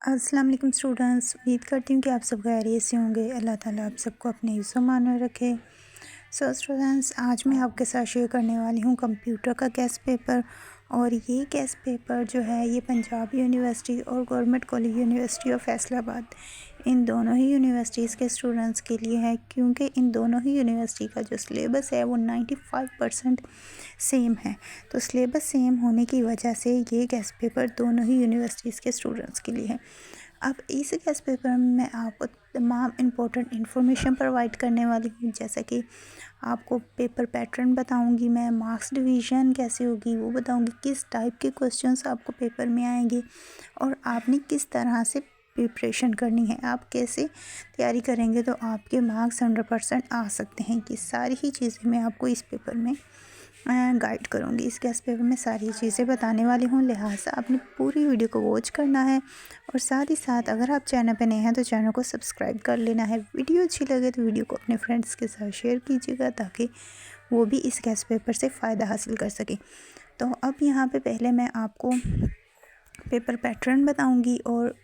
अस्सलाम वालेकुम स्टूडेंट्स, उम्मीद करती हूँ कि आप सब खैरियत से होंगे। अल्लाह ताला आप सबको अपने हिफ्ज़-ओ-मान में रखे। सो स्टूडेंट्स, आज मैं आपके साथ शेयर करने वाली हूँ कंप्यूटर का गेस्ट पेपर। और ये गेस्ट पेपर जो है ये पंजाब यूनिवर्सिटी और government college university of Faisalabad, इन दोनों ही यूनिवर्सिटीज़ के स्टूडेंट्स के लिए है, क्योंकि इन दोनों ही यूनिवर्सिटी का जो सिलेबस है वो 95% सेम है। तो सिलेबस सेम होने की वजह से ये गेस्ट पेपर दोनों ही यूनिवर्सिटीज़ के स्टूडेंट्स के लिए है। अब इस गेस्ट पेपर में मैं आपको तमाम इम्पोर्टेंट इन्फॉर्मेशन प्रोवाइड करने वाली हूँ, जैसा कि आपको पेपर पैटर्न बताऊंगी, मैं मार्क्स डिवीज़न कैसे होगी वो बताऊंगी, किस टाइप के क्वेश्चंस आपको पेपर में आएंगे और आपने किस तरह से प्रिपरेशन करनी है, आप कैसे तैयारी करेंगे तो आपके मार्क्स 100% आ सकते हैं। कि सारी ही चीज़ें मैं आपको इस पेपर में गाइड करूँगी। इस गेस्ट पेपर में सारी चीज़ें बताने वाली हूँ, लिहाजा आपने पूरी वीडियो को वॉच करना है। और साथ ही साथ अगर आप चैनल पर नए हैं तो चैनल को सब्सक्राइब कर लेना है। वीडियो अच्छी लगे तो वीडियो को अपने फ्रेंड्स के साथ शेयर कीजिएगा, ताकि वो भी इस गेस्ट पेपर से फ़ायदा हासिल कर सकें। तो अब यहाँ पे पहले मैं आपको पेपर पैटर्न बताऊंगी और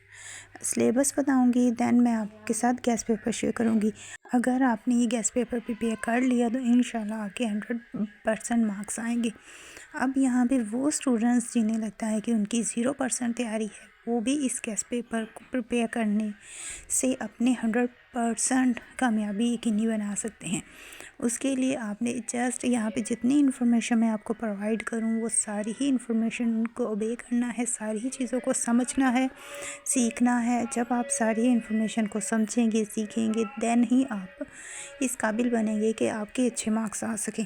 सिलेबस बताऊंगी, दैन मैं आपके साथ गेस्ट पेपर शेयर करूंगी। अगर आपने ये गेस्ट पेपर प्रिपेयर कर लिया तो इंशाल्लाह आपके 100% मार्क्स आएंगे। अब यहाँ पे वो स्टूडेंट्स जिन्हें लगता है कि उनकी 0% तैयारी है, वो भी इस गेस्ट पेपर को प्रिपेयर करने से अपने 100% कामयाबी यकीनी बना सकते हैं। उसके लिए आपने जस्ट यहाँ पे जितनी इन्फॉर्मेशन मैं आपको प्रोवाइड करूँ वो सारी ही इन्फॉर्मेशन को ओबे करना है, सारी ही चीज़ों को समझना है, सीखना है। जब आप सारी इन्फॉर्मेशन को समझेंगे, सीखेंगे, देन ही आप इस काबिल बनेंगे कि आपके अच्छे मार्क्स आ सकें।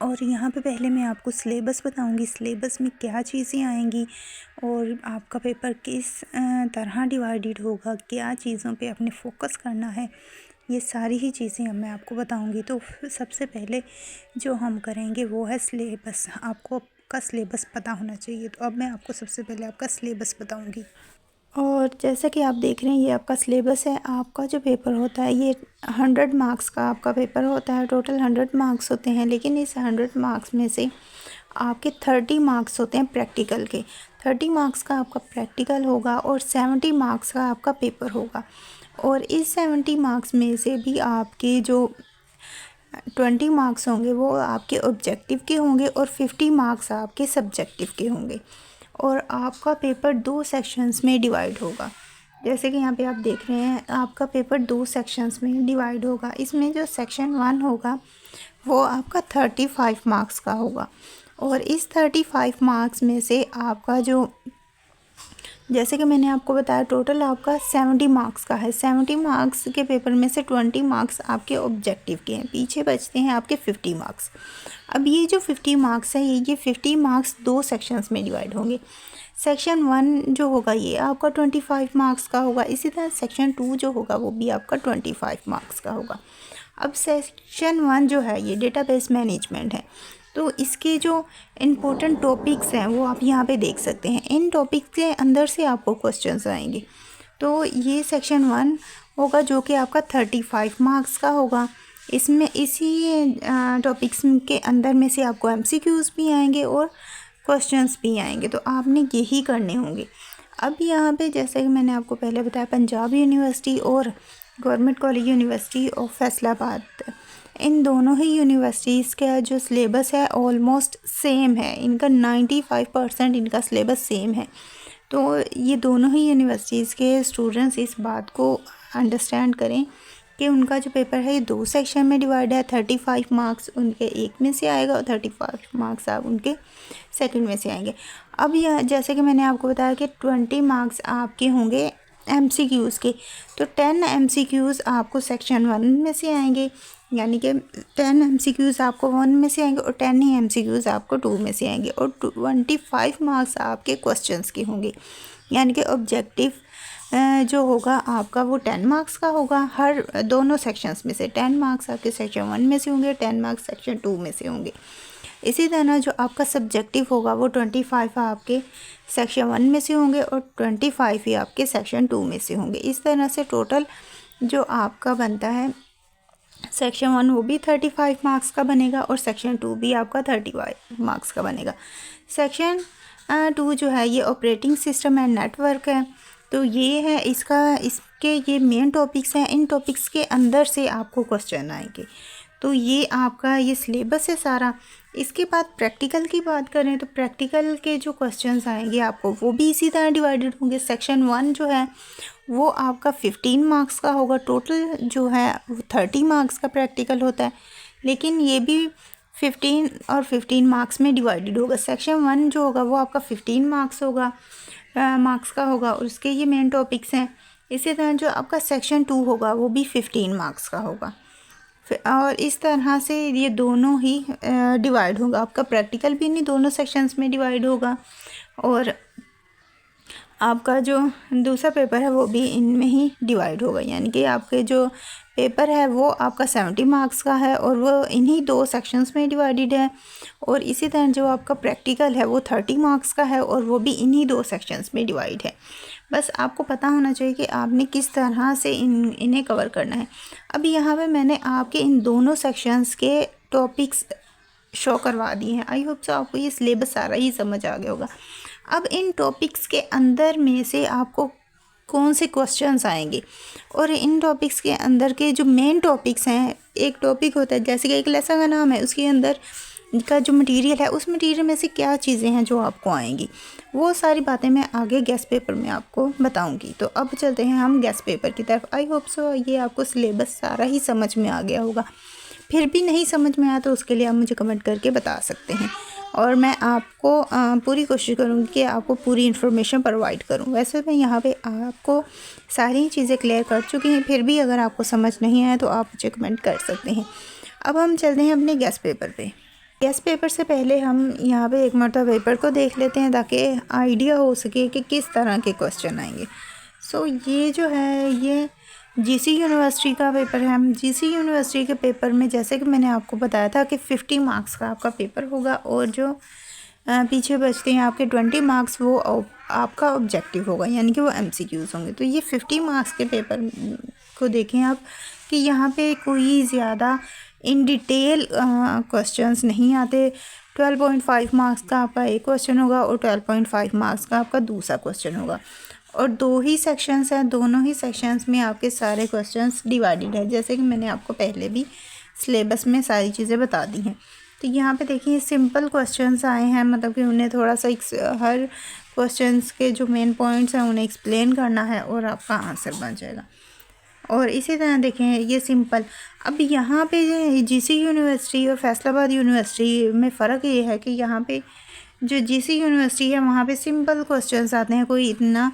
और यहाँ पे पहले मैं आपको सिलेबस बताऊंगी, सिलेबस में क्या चीज़ें आएंगी और आपका पेपर किस तरह डिवाइडेड होगा, क्या चीज़ों पे अपने फोकस करना है, ये सारी ही चीज़ें अब मैं आपको बताऊंगी। तो सबसे पहले जो हम करेंगे वो है सिलेबस। आपको आपका सिलेबस पता होना चाहिए, तो अब मैं आपको सबसे पहले आपका सिलेबस बताऊंगी। और जैसा कि आप देख रहे हैं ये आपका सिलेबस है। आपका जो पेपर होता है ये 100 मार्क्स का आपका पेपर होता है। टोटल 100 मार्क्स होते हैं, लेकिन इस 100 मार्क्स में से आपके 30 मार्क्स होते हैं प्रैक्टिकल के। 30 मार्क्स का आपका प्रैक्टिकल होगा और 70 मार्क्स का आपका पेपर होगा। और इस 70 मार्क्स में से भी आपके जो 20 मार्क्स होंगे वो आपके ऑब्जेक्टिव के होंगे और 50 मार्क्स आपके सब्जेक्टिव के होंगे। और आपका पेपर 2 सेक्शंस में डिवाइड होगा। जैसे कि यहाँ पे आप देख रहे हैं आपका पेपर 2 सेक्शंस में डिवाइड होगा। इसमें जो सेक्शन 1 होगा वो आपका 35 मार्क्स का होगा। और इस 35 मार्क्स में से आपका जो, जैसे कि मैंने आपको बताया, टोटल आपका 70 मार्क्स का है। 70 मार्क्स के पेपर में से 20 मार्क्स आपके ऑब्जेक्टिव के हैं, पीछे बचते हैं आपके 50 मार्क्स। अब ये जो 50 मार्क्स है ये 50 मार्क्स 2 सेक्शंस में डिवाइड होंगे। सेक्शन 1 जो होगा ये आपका 25 मार्क्स का होगा। इसी तरह सेक्शन 2 जो होगा वो भी आपका 25 मार्क्स का होगा। अब सेक्शन 1 जो है ये डेटाबेस मैनेजमेंट है, तो इसके जो इम्पोर्टेंट टॉपिक्स हैं वो आप यहाँ पे देख सकते हैं। इन टॉपिक्स के अंदर से आपको क्वेश्चंस आएंगे। तो ये सेक्शन 1 होगा जो कि आपका 35 मार्क्स का होगा। इसमें इसी टॉपिक्स के अंदर में से आपको MCQs भी आएंगे और क्वेश्चंस भी आएंगे, तो आपने यही करने होंगे। अब यहाँ पे जैसे कि मैंने आपको पहले बताया, पंजाब यूनिवर्सिटी और government college university of Faisalabad, इन दोनों ही यूनिवर्सिटीज़ का जो सिलेबस है ऑलमोस्ट सेम है। इनका 95% इनका सिलेबस सेम है। तो ये दोनों ही यूनिवर्सिटीज़ के स्टूडेंट्स इस बात को अंडरस्टैंड करें कि उनका जो पेपर है ये 2 सेक्शन में डिवाइड है। 35 मार्क्स उनके एक में से आएगा और 35 मार्क्स आप उनके सेकंड में से आएंगे। अब यह जैसे कि मैंने आपको बताया कि 20 मार्क्स आपके होंगे MCQs के, तो 10 MCQs आपको सेक्शन 1 में से आएंगे, यानी कि 10 MCQs आपको 1 में से आएंगे और 10 ही MCQs आपको 2 में से आएंगे। और 25 मार्क्स आपके क्वेश्चंस के होंगे, यानी कि ऑब्जेक्टिव जो होगा आपका वो 10 मार्क्स का होगा। हर दोनों सेक्शंस में से 10 मार्क्स आपके सेक्शन 1 में से होंगे, 10 मार्क्स सेक्शन 2 में से होंगे। इसी तरह जो आपका सब्जेक्टिव होगा वो 25 आपके सेक्शन 1 में से होंगे और 25 ही आपके सेक्शन 2 में से होंगे। इस तरह से टोटल जो आपका बनता है सेक्शन 1 वो भी 35 मार्क्स का बनेगा और सेक्शन 2 भी आपका 35 मार्क्स का बनेगा। सेक्शन 2 जो है ये ऑपरेटिंग सिस्टम एंड नेटवर्क है। तो ये है इसके ये मेन टॉपिक्स हैं। इन टॉपिक्स के अंदर से आपको क्वेश्चन आएंगे। तो ये आपका ये सिलेबस है सारा। इसके बाद प्रैक्टिकल की बात करें तो प्रैक्टिकल के जो क्वेश्चंस आएंगे आपको वो भी इसी तरह डिवाइडेड होंगे। सेक्शन 1 जो है वो आपका 15 मार्क्स का होगा। टोटल जो है वो 30 मार्क्स का प्रैक्टिकल होता है, लेकिन ये भी 15 और 15 मार्क्स में डिवाइडेड होगा। सेक्शन 1 जो होगा वो आपका 15 मार्क्स का होगा और उसके ये मेन टॉपिक्स हैं। इसी तरह जो आपका सेक्शन 2 होगा वो भी 15 मार्क्स का होगा। और इस तरह से ये दोनों ही डिवाइड होगा। आपका प्रैक्टिकल भी इन्हीं दोनों सेक्शंस में डिवाइड होगा और आपका जो दूसरा पेपर है वो भी इनमें ही डिवाइड होगा। यानी कि आपके जो पेपर है वो आपका 70 मार्क्स का है और वो इन्हीं 2 सेक्शंस में डिवाइडेड है। और इसी तरह जो आपका प्रैक्टिकल है वो 30 मार्क्स का है और वो भी इन्हीं 2 सेक्शंस में डिवाइड है। बस आपको पता होना चाहिए कि आपने किस तरह से इन्हें कवर करना है। अभी यहाँ पे मैंने आपके इन दोनों सेक्शंस के टॉपिक्स शो करवा दिए हैं। आई होप सो आपको ये सिलेबस सारा ही समझ आ गया होगा। अब इन टॉपिक्स के अंदर में से आपको कौन से क्वेश्चंस आएंगे और इन टॉपिक्स के अंदर के जो मेन टॉपिक्स हैं, एक टॉपिक होता है जैसे कि एक लेसन का नाम है, उसके अंदर का जो मटेरियल है उस मटेरियल में से क्या चीज़ें हैं जो आपको आएंगी, वो सारी बातें मैं आगे गेस्ट पेपर में आपको बताऊंगी। तो अब चलते हैं हम गेस्ट पेपर की तरफ। आई होप सो ये आपको सिलेबस सारा ही समझ में आ गया होगा। फिर भी नहीं समझ में आया तो उसके लिए आप मुझे कमेंट करके बता सकते हैं और मैं आपको पूरी कोशिश करूँगी कि आपको पूरी इन्फॉर्मेशन प्रोवाइड करूँ। वैसे मैं यहाँ पे आपको सारी चीज़ें क्लियर कर चुकी हैं, फिर भी अगर आपको समझ नहीं आया तो आप मुझे कमेंट कर सकते हैं। अब हम चलते हैं अपने गेस्ट पेपर पे। गेस्ट पेपर से पहले हम यहाँ पे एक मरतबा पेपर को देख लेते हैं ताकि आइडिया हो सके कि किस तरह के क्वेश्चन आएंगे। सो ये जो है ये जीसी यूनिवर्सिटी का पेपर है। जीसी यूनिवर्सिटी के पेपर में जैसे कि मैंने आपको बताया था कि 50 मार्क्स का आपका पेपर होगा और जो पीछे बचते हैं आपके 20 मार्क्स वो आपका ऑब्जेक्टिव होगा, यानी कि वो MCQs होंगे। तो ये 50 मार्क्स के पेपर को देखें आप कि यहाँ पे कोई ज़्यादा इन डिटेल क्वेश्चंस नहीं आते। 12.5 मार्क्स का आपका एक क्वेश्चन होगा और 12.5 मार्क्स का आपका दूसरा क्वेश्चन होगा और 2 ही सेक्शंस हैं। दोनों ही सेक्शंस में आपके सारे क्वेश्चंस डिवाइडेड है, जैसे कि मैंने आपको पहले भी सिलेबस में सारी चीज़ें बता दी हैं। तो यहाँ पे देखिए सिंपल क्वेश्चंस आए हैं, मतलब कि उन्हें थोड़ा सा हर क्वेश्चंस के जो मेन पॉइंट्स हैं उन्हें एक्सप्लेन करना है और आपका आंसर बन जाएगा। और इसी तरह देखें ये सिंपल। अब यहाँ पे जीसी यूनिवर्सिटी और फैसलाबाद यूनिवर्सिटी में फ़र्क ये है कि यहाँ पे जो जीसी यूनिवर्सिटी है वहाँ पे सिंपल क्वेश्चंस आते हैं, कोई इतना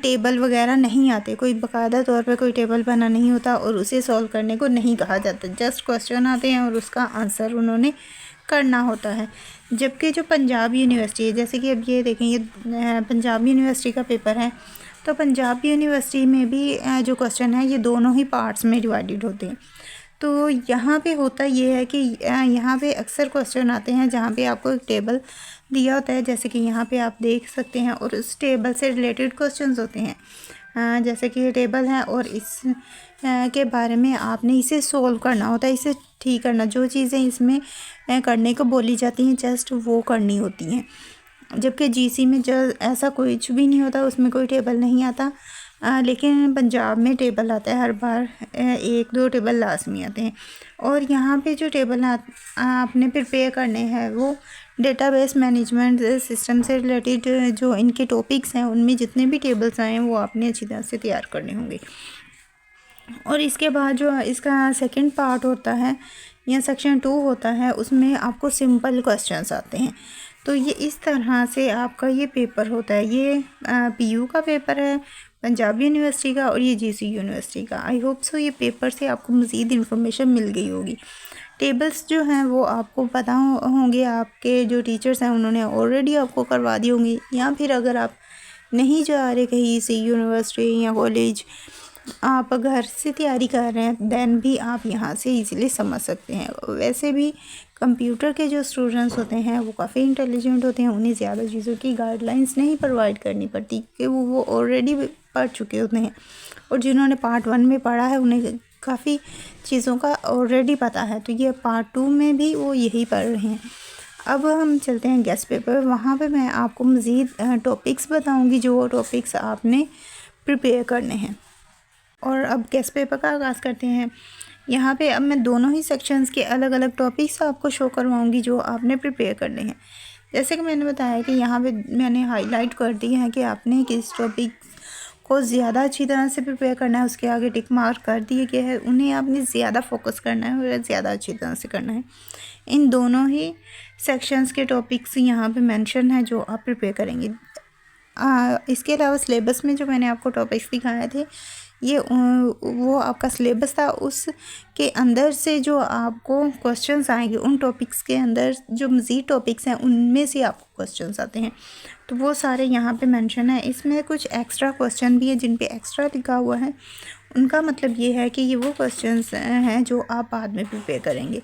टेबल वगैरह नहीं आते, कोई बाकायदा तौर पे कोई टेबल बना नहीं होता और उसे सॉल्व करने को नहीं कहा जाता। जस्ट क्वेश्चन आते हैं और उसका आंसर उन्होंने करना होता है। जबकि जो पंजाब यूनिवर्सिटी है, जैसे कि अब ये देखें ये पंजाब यूनिवर्सिटी का पेपर है, तो पंजाब यूनिवर्सिटी में भी जो क्वेश्चन है ये दोनों ही पार्ट्स में डिवाइडेड होते हैं। तो यहाँ पे होता ये है कि यहाँ पे अक्सर क्वेश्चन आते हैं जहाँ पे आपको एक टेबल दिया होता है, जैसे कि यहाँ पे आप देख सकते हैं, और उस टेबल से रिलेटेड क्वेश्चंस होते हैं। जैसे कि ये टेबल है और इस के बारे में आपने इसे सोल्व करना होता है, इसे ठीक करना, जो चीज़ें इसमें करने को बोली जाती हैं जस्ट वो करनी होती हैं। जबकि जीसी में जो ऐसा कुछ भी नहीं होता, उसमें कोई टेबल नहीं आता। लेकिन पंजाब में टेबल आता है हर बार, 1-2 टेबल लाजमी आते हैं। और यहाँ पे जो टेबल आपने प्रिपेयर करने हैं वो डेटाबेस मैनेजमेंट सिस्टम से रिलेटेड जो इनके टॉपिक्स हैं उनमें जितने भी टेबल्स आए हैं वो आपने अच्छी तरह से तैयार करने होंगे। और इसके बाद जो इसका सेकंड पार्ट होता है या सेक्शन 2 होता है, उसमें आपको सिंपल क्वेश्चंस आते हैं। तो ये इस तरह से आपका ये पेपर होता है। ये PU का पेपर है, पंजाब यूनिवर्सिटी का, और ये जीसी यूनिवर्सिटी का। आई होप सो ये पेपर से आपको मज़ीद इन्फॉर्मेशन मिल गई होगी। टेबल्स जो हैं वो आपको पता होंगे, आपके जो टीचर्स हैं उन्होंने ऑलरेडी आपको करवा दी होंगी, या फिर अगर आप नहीं जा रहे कहीं से यूनिवर्सिटी या कॉलेज, आप घर से तैयारी कर रहे हैं, दैन भी आप यहाँ से इजीली समझ सकते हैं। वैसे भी कंप्यूटर के जो स्टूडेंट्स होते हैं वो काफ़ी इंटेलिजेंट होते हैं, उन्हें ज़्यादा चीज़ों की गाइडलाइंस नहीं प्रोवाइड करनी पड़ती कि वो ऑलरेडी पढ़ चुके होते हैं, और जिन्होंने पार्ट 1 में पढ़ा है उन्हें काफ़ी चीज़ों का ऑलरेडी पता है। तो ये पार्ट 2 में भी वो यही पढ़ रहे हैं। अब हम चलते हैं गेस्ट पेपर। वहाँ पे मैं आपको मज़ीद टॉपिक्स बताऊँगी जो टॉपिक्स आपने प्रिपेयर करने हैं। और अब गेस्ट पेपर का आगाज़ करते हैं। यहाँ पे अब मैं दोनों ही सेक्शंस के अलग अलग टॉपिक्स आपको शो करवाऊँगी जो आपने प्रिपेयर करने हैं। जैसे कि मैंने बताया कि यहाँ पे मैंने हाईलाइट कर दी है कि आपने किस टॉपिक को ज़्यादा अच्छी तरह से प्रिपेयर करना है, उसके आगे टिक मार्क कर दिए गया है। उन्हें आपने ज़्यादा फोकस करना है और ज़्यादा अच्छी तरह से करना है। इन दोनों ही सेक्शंस के टॉपिक्स यहाँ पे मेंशन है जो आप प्रिपेयर करेंगे। इसके अलावा सिलेबस में जो मैंने आपको टॉपिक्स दिखाए थे ये वो आपका सिलेबस था, उसके अंदर से जो आपको क्वेश्चंस आएंगे उन टॉपिक्स के अंदर जो मज़ीद टॉपिक्स हैं उनमें से आपको क्वेश्चंस आते हैं, तो वो सारे यहाँ पे मेंशन है। इसमें कुछ एक्स्ट्रा क्वेश्चन भी है जिन पे एक्स्ट्रा लिखा हुआ है। उनका मतलब ये है कि ये वो क्वेश्चंस हैं जो आप बाद में प्रिपेयर करेंगे,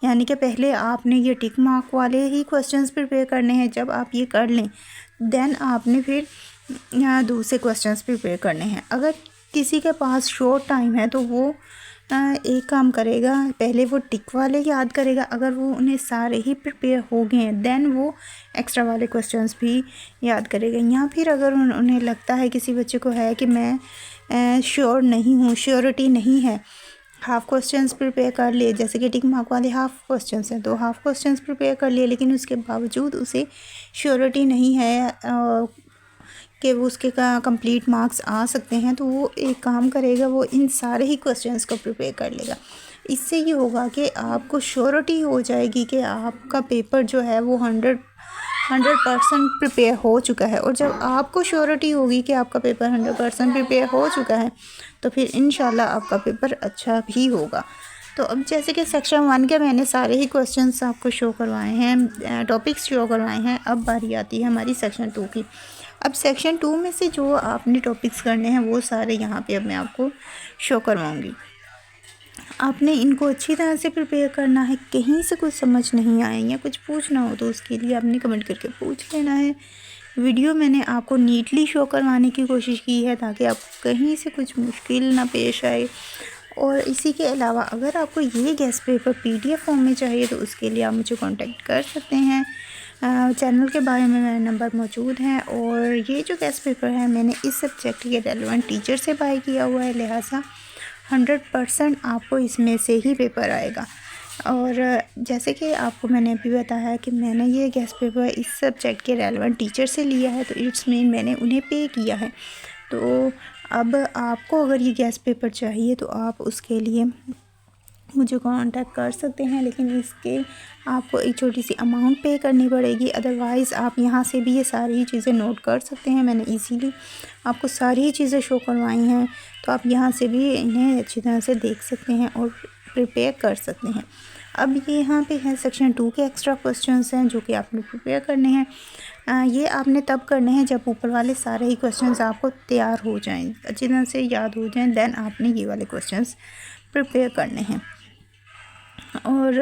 यानी कि पहले आपने ये टिक मार्क वाले ही क्वेश्चंस प्रिपेयर करने हैं। जब आप ये कर लें देन आपने फिर यहाँ दूसरे क्वेश्चंस प्रिपेयर करने हैं। अगर किसी के पास शॉर्ट टाइम है तो वो एक काम करेगा, पहले वो टिक वाले याद करेगा। अगर वो उन्हें सारे ही प्रिपेयर हो गए हैं देन वो एक्स्ट्रा वाले क्वेश्चंस भी याद करेगा। या फिर अगर उन्हें लगता है किसी बच्चे को है कि मैं श्योर नहीं हूँ, श्योरिटी नहीं है, हाफ़ क्वेश्चंस प्रिपेयर कर लिए, जैसे कि टिक मार्क वाले हाफ़ क्वेश्चंस हैं तो हाफ़ क्वेश्चंस प्रिपेयर कर लिए, लेकिन उसके बावजूद उसे श्योरिटी नहीं है कि वो उसके कंप्लीट मार्क्स आ सकते हैं, तो वो एक काम करेगा, वो इन सारे ही क्वेश्चंस को प्रिपेयर कर लेगा। इससे ये होगा कि आपको श्योरिटी हो जाएगी कि आपका पेपर जो है वो 100% प्रिपेयर हो चुका है। और जब आपको श्योरिटी होगी कि आपका पेपर 100% प्रिपेयर हो चुका है तो फिर इंशाल्लाह आपका पेपर अच्छा भी होगा। तो अब जैसे कि सेक्शन 1 के मैंने सारे ही क्वेश्चंस आपको शो करवाए हैं, टॉपिक्स शो करवाए हैं। अब बारी आती है हमारी सेक्शन 2 की। अब सेक्शन 2 में से जो आपने टॉपिक्स करने हैं वो सारे यहाँ पे अब मैं आपको शो करवाऊँगी। आपने इनको अच्छी तरह से प्रिपेयर करना है। कहीं से कुछ समझ नहीं आए या कुछ पूछना हो तो उसके लिए आपने कमेंट करके पूछ लेना है। वीडियो मैंने आपको नीटली शो करवाने की कोशिश की है ताकि आपको कहीं से कुछ मुश्किल ना पेश आए। और इसी के अलावा अगर आपको ये गेस्ट पेपर PDF फॉर्म में चाहिए तो उसके लिए आप मुझे कांटेक्ट कर सकते हैं। चैनल के बारे में मेरा नंबर मौजूद है। और ये जो गेस्ट पेपर है मैंने इस सब्जेक्ट के रेलेवेंट टीचर से बाय किया हुआ है, लिहाजा 100% आपको इसमें से ही पेपर आएगा। और जैसे कि आपको मैंने अभी बताया कि मैंने ये गेस्ट पेपर इस सब्जेक्ट के रेलेवेंट टीचर से लिया है, तो इट्स मीन मैंने उन्हें पे किया है। तो अब आपको अगर ये गेस्ट पेपर चाहिए तो आप उसके लिए मुझे कांटेक्ट कर सकते हैं, लेकिन इसके आपको एक छोटी सी अमाउंट पे करनी पड़ेगी। अदरवाइज़ आप यहाँ से भी ये सारी चीज़ें नोट कर सकते हैं। मैंने इजीली आपको सारी चीज़ें शो करवाई हैं, तो आप यहाँ से भी इन्हें अच्छी तरह से देख सकते हैं और प्रिपेयर कर सकते हैं। अब ये यहाँ पे है सेक्शन 2 के एक्स्ट्रा क्वेश्चंस हैं जो कि आपने प्रिपेयर करने हैं। ये आपने तब करने हैं जब ऊपर वाले सारे ही क्वेश्चंस आपको तैयार हो जाएं, अच्छी तरह से याद हो जाएं, देन आपने ये वाले क्वेश्चंस प्रिपेयर करने हैं। और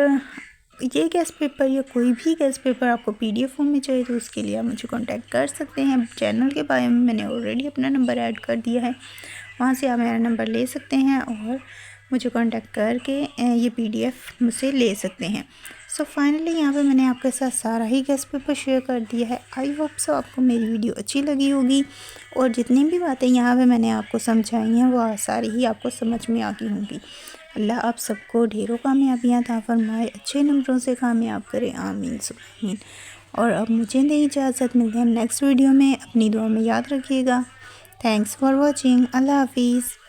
ये गेस्ट पेपर या कोई भी गेस्ट पेपर आपको PDF फॉर्म में चाहिए तो उसके लिए आप मुझे कांटेक्ट कर सकते हैं। चैनल के बारे में मैंने ऑलरेडी अपना नंबर ऐड कर दिया है, वहाँ से आप मेरा नंबर ले सकते हैं और मुझे कांटेक्ट करके ये PDF मुझसे ले सकते हैं। सो फाइनली यहाँ पे मैंने आपके साथ सारा ही गेस्ट पेपर शेयर कर दिया है। आई होप सो आपको मेरी वीडियो अच्छी लगी होगी और जितनी भी बातें यहाँ पे मैंने आपको समझाई हैं वो सारी ही आपको समझ में आ गई होंगी। अल्लाह आप सबको ढेरों कामयाबियाँ अता फरमाए, अच्छे नंबरों से कामयाब करे, आमीन सुबह आमीन। और अब मुझे दें इजाज़त, मिलते हैं नेक्स्ट वीडियो में। अपनी दुआ में याद रखिएगा। Thanks for watching. अल्लाह हाफिज़।